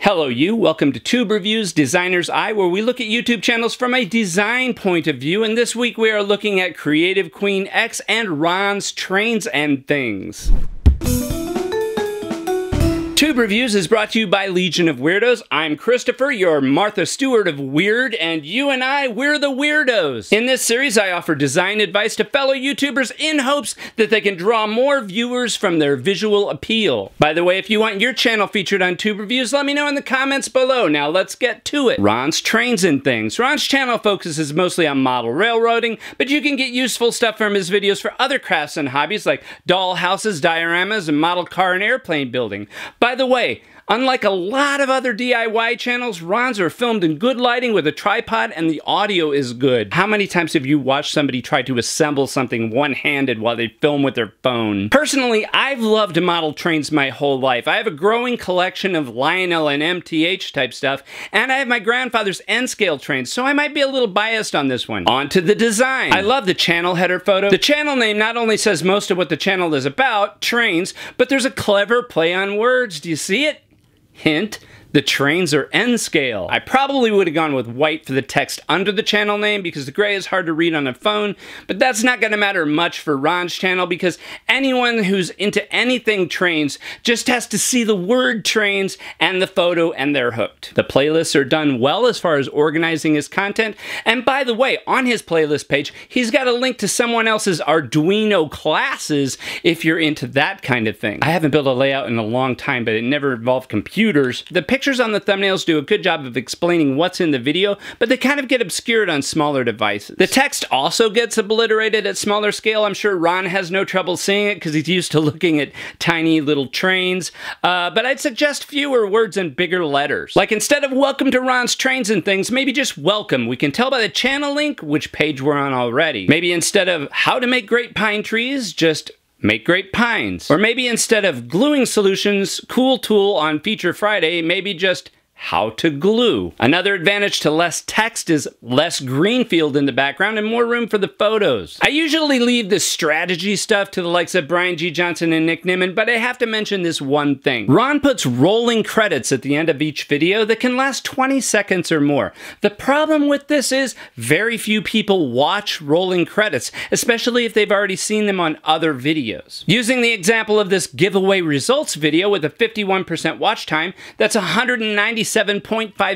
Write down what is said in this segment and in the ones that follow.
Hello you, welcome to Tube Reviews Designer's Eye, where we look at YouTube channels from a design point of view, and this week we are looking at CreativeQueen X and Ron's Trains and Things. Tube Reviews is brought to you by Legion of Weirdos. I'm Christopher, your Martha Stewart of Weird, and you and I, we're the Weirdos. In this series, I offer design advice to fellow YouTubers in hopes that they can draw more viewers from their visual appeal. By the way, if you want your channel featured on Tube Reviews, let me know in the comments below. Now let's get to it. Ron's Trains and Things. Ron's channel focuses mostly on model railroading, but you can get useful stuff from his videos for other crafts and hobbies like doll houses, dioramas, and model car and airplane building. By the way, unlike a lot of other DIY channels, Ron's are filmed in good lighting with a tripod and the audio is good. How many times have you watched somebody try to assemble something one-handed while they film with their phone? Personally, I've loved model trains my whole life. I have a growing collection of Lionel and MTH type stuff, and I have my grandfather's N-scale trains, so I might be a little biased on this one. On to the design. I love the channel header photo. The channel name not only says most of what the channel is about, trains, but there's a clever play on words. Do you see it? Hint, the trains are N-scale. I probably would have gone with white for the text under the channel name because the gray is hard to read on a phone, but that's not going to matter much for Ron's channel because anyone who's into anything trains just has to see the word trains and the photo and they're hooked. The playlists are done well as far as organizing his content, and by the way, on his playlist page, he's got a link to someone else's Arduino classes if you're into that kind of thing. I haven't built a layout in a long time, but it never involved computers. The pictures on the thumbnails do a good job of explaining what's in the video, but they kind of get obscured on smaller devices. The text also gets obliterated at smaller scale. I'm sure Ron has no trouble seeing it because he's used to looking at tiny little trains, but I'd suggest fewer words and bigger letters. Like instead of welcome to Ron's Trains and Things, maybe just welcome. We can tell by the channel link which page we're on already. Maybe instead of how to make great pine trees, just make great pines. Or maybe instead of gluing solutions, cool tool on Feature Friday, maybe just how to glue. Another advantage to less text is less green field in the background and more room for the photos. I usually leave the strategy stuff to the likes of Brian G. Johnson and Nick Nimmin, but I have to mention this one thing. Ron puts rolling credits at the end of each video that can last 20 seconds or more. The problem with this is very few people watch rolling credits, especially if they've already seen them on other videos. Using the example of this giveaway results video with a 51% watch time, that's 197.5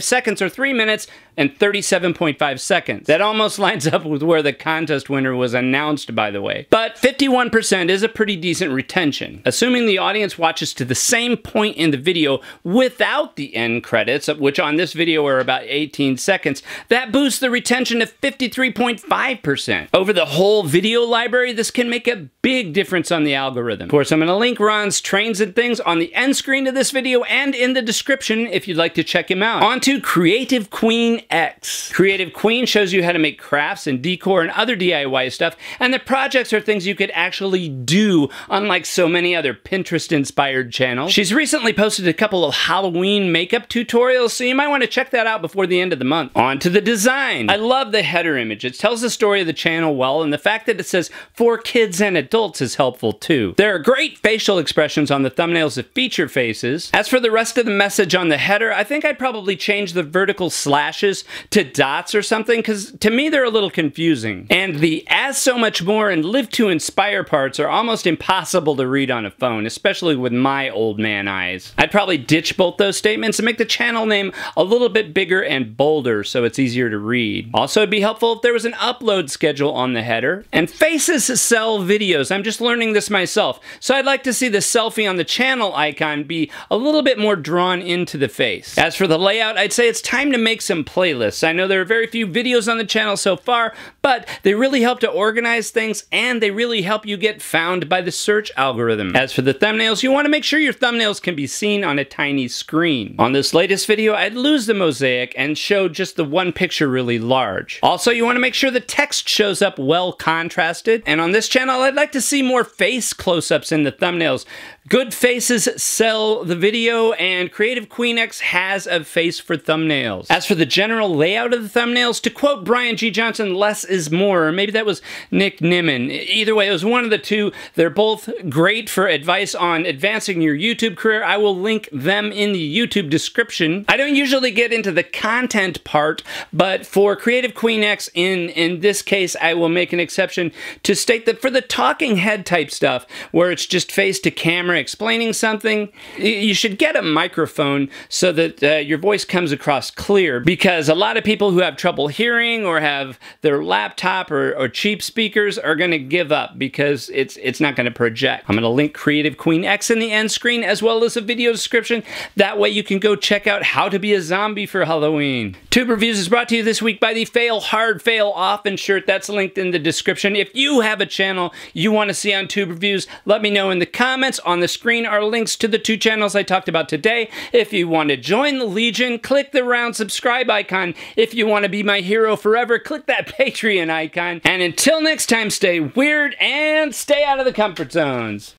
seconds or 3 minutes and 37.5 seconds. That almost lines up with where the contest winner was announced, by the way. But 51% is a pretty decent retention. Assuming the audience watches to the same point in the video without the end credits, which on this video are about 18 seconds, that boosts the retention to 53.5%. Over the whole video library, this can make a big difference on the algorithm. Of course, I'm going to link Ron's Trains and Things on the end screen of this video and in the description if you'd like to check him out. On to CreativeQueen X. CreativeQueen shows you how to make crafts and decor and other DIY stuff, and the projects are things you could actually do, unlike so many other Pinterest-inspired channels. She's recently posted a couple of Halloween makeup tutorials, so you might want to check that out before the end of the month. On to the design. I love the header image. It tells the story of the channel well, and the fact that it says for kids and adults is helpful too. There are great facial expressions on the thumbnails that feature faces. As for the rest of the message on the header, I think I'd probably change the vertical slashes to dots or something, because to me they're a little confusing. And the as so much more and live to inspire parts are almost impossible to read on a phone, especially with my old man eyes. I'd probably ditch both those statements and make the channel name a little bit bigger and bolder so it's easier to read. Also, it'd be helpful if there was an upload schedule on the header. And faces sell videos. I'm just learning this myself, so I'd like to see the selfie on the channel icon be a little bit more drawn into the face. As for the layout, I'd say it's time to make some playlists. I know there are very few videos on the channel so far, but they really help to organize things and they really help you get found by the search algorithm. As for the thumbnails, you want to make sure your thumbnails can be seen on a tiny screen. On this latest video, I'd lose the mosaic and show just the one picture really large. Also, you want to make sure the text shows up well contrasted, and on this channel, I'd like to see more face close-ups in the thumbnails. Good faces sell the video, and CreativeQueen X has a face for thumbnails. As for the general general layout of the thumbnails. To quote Brian G. Johnson, less is more. Or maybe that was Nick Nimmin. Either way, it was one of the two. They're both great for advice on advancing your YouTube career. I will link them in the YouTube description. I don't usually get into the content part, but for Creative Queen X, in this case, I will make an exception to state that for the talking head type stuff, where it's just face to camera explaining something, you should get a microphone so that your voice comes across clear, because a lot of people who have trouble hearing or have their laptop or cheap speakers are going to give up because it's not going to project. I'm going to link Creative Queen X in the end screen as well as a video description. That way you can go check out how to be a zombie for Halloween. Tube Reviews is brought to you this week by the Fail Hard, Fail Often shirt. That's linked in the description. If you have a channel you want to see on Tube Reviews, let me know in the comments. On the screen are links to the 2 channels I talked about today. If you want to join the Legion, click the round subscribe icon. If you want to be my hero forever, click that Patreon icon. And until next time, stay weird and stay out of the comfort zones.